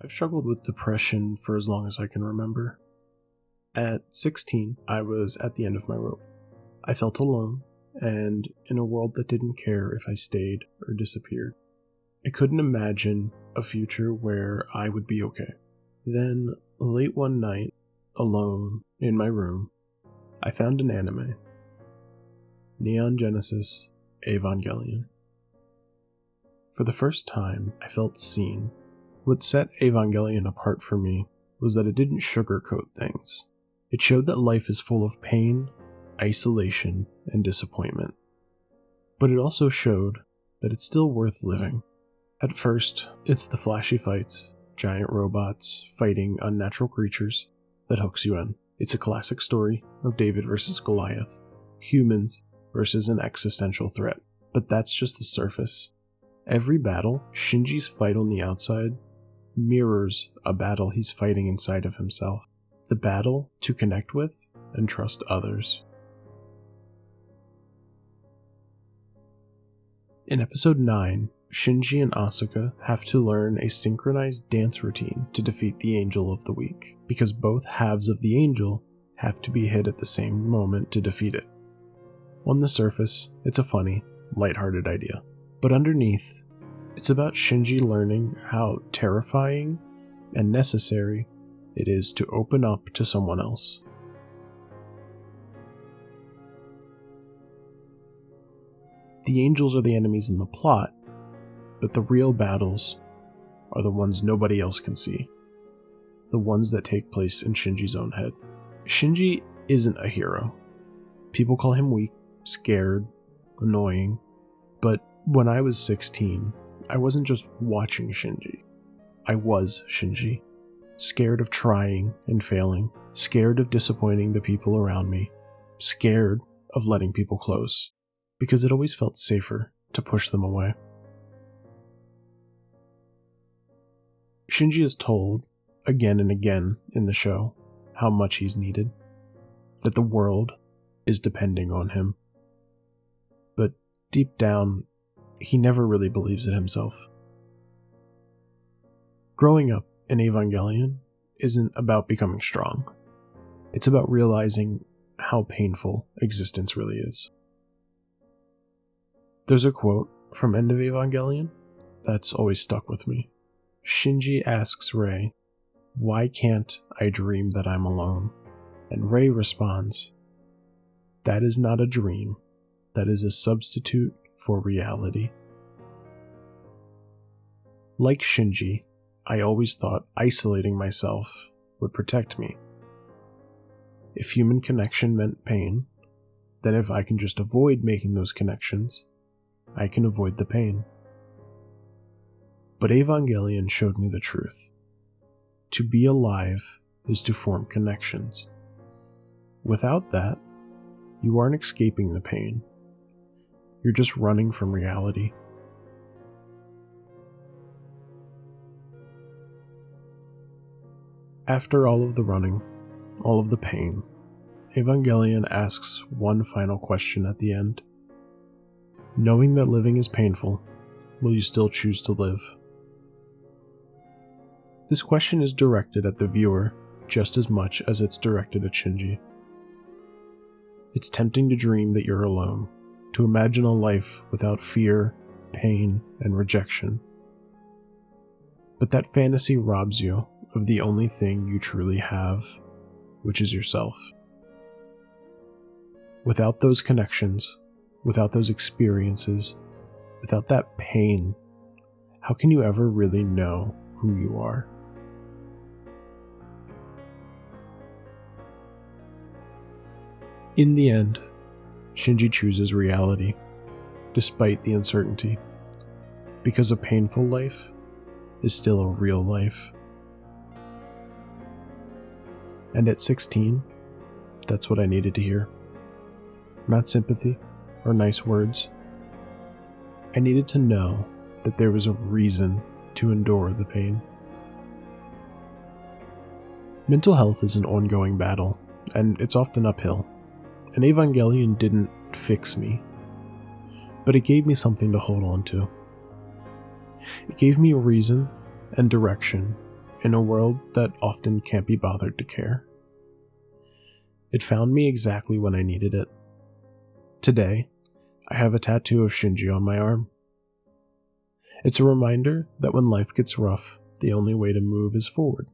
I've struggled with depression for as long as I can remember. At 16, I was at the end of my rope. I felt alone, and in a world that didn't care if I stayed or disappeared. I couldn't imagine a future where I would be okay. Then, late one night, alone in my room, I found an anime. Neon Genesis Evangelion. For the first time, I felt seen. What set Evangelion apart for me was that it didn't sugarcoat things. It showed that life is full of pain, isolation, and disappointment. But it also showed that it's still worth living. At first, it's the flashy fights, giant robots fighting unnatural creatures, that hooks you in. It's a classic story of David versus Goliath, humans versus an existential threat. But that's just the surface. Every battle, Shinji's fight on the outside, mirrors a battle he's fighting inside of himself. The battle to connect with and trust others. In episode 9, Shinji and Asuka have to learn a synchronized dance routine to defeat the Angel of the Week, because both halves of the Angel have to be hit at the same moment to defeat it. On the surface, it's a funny, lighthearted idea. But underneath, it's about Shinji learning how terrifying and necessary it is to open up to someone else. The angels are the enemies in the plot, but the real battles are the ones nobody else can see. The ones that take place in Shinji's own head. Shinji isn't a hero. People call him weak, scared, annoying, but when I was 16, I wasn't just watching Shinji. I was Shinji. Scared of trying and failing. Scared of disappointing the people around me. Scared of letting people close. Because it always felt safer to push them away. Shinji is told, again and again in the show, how much he's needed. That the world is depending on him. But deep down, he never really believes it himself. Growing up in Evangelion isn't about becoming strong. It's about realizing how painful existence really is. There's a quote from End of Evangelion that's always stuck with me. Shinji asks Rei, "Why can't I dream that I'm alone?" And Rei responds, "That is not a dream. That is a substitute for reality." Like Shinji, I always thought isolating myself would protect me. If human connection meant pain, then if I can just avoid making those connections, I can avoid the pain. But Evangelion showed me the truth. To be alive is to form connections. Without that, you aren't escaping the pain. You're just running from reality. After all of the running, all of the pain, Evangelion asks one final question at the end. Knowing that living is painful, will you still choose to live? This question is directed at the viewer just as much as it's directed at Shinji. It's tempting to dream that you're alone, to imagine a life without fear, pain, and rejection. But that fantasy robs you of the only thing you truly have, which is yourself. Without those connections, without those experiences, without that pain, how can you ever really know who you are? In the end, Shinji chooses reality, despite the uncertainty, because a painful life is still a real life. And at 16, that's what I needed to hear. Not sympathy or nice words. I needed to know that there was a reason to endure the pain. Mental health is an ongoing battle, and it's often uphill. And Evangelion didn't fix me, but it gave me something to hold on to. It gave me a reason and direction in a world that often can't be bothered to care. It found me exactly when I needed it. Today, I have a tattoo of Shinji on my arm. It's a reminder that when life gets rough, the only way to move is forward.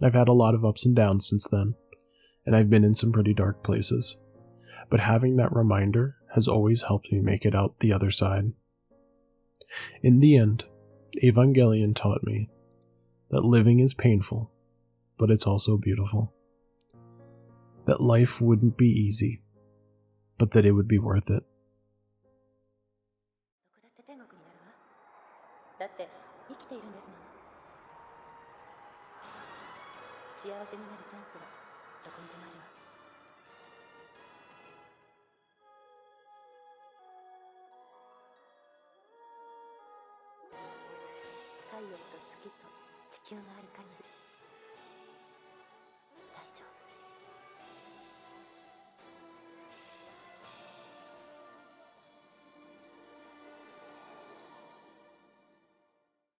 I've had a lot of ups and downs since then, and I've been in some pretty dark places, but having that reminder has always helped me make it out the other side. In the end, Evangelion taught me that living is painful, but it's also beautiful. That life wouldn't be easy, but that it would be worth it. だって生きているんですもの。幸せになるチャンスはどこにでもあるわ。太陽と月と地球がある限り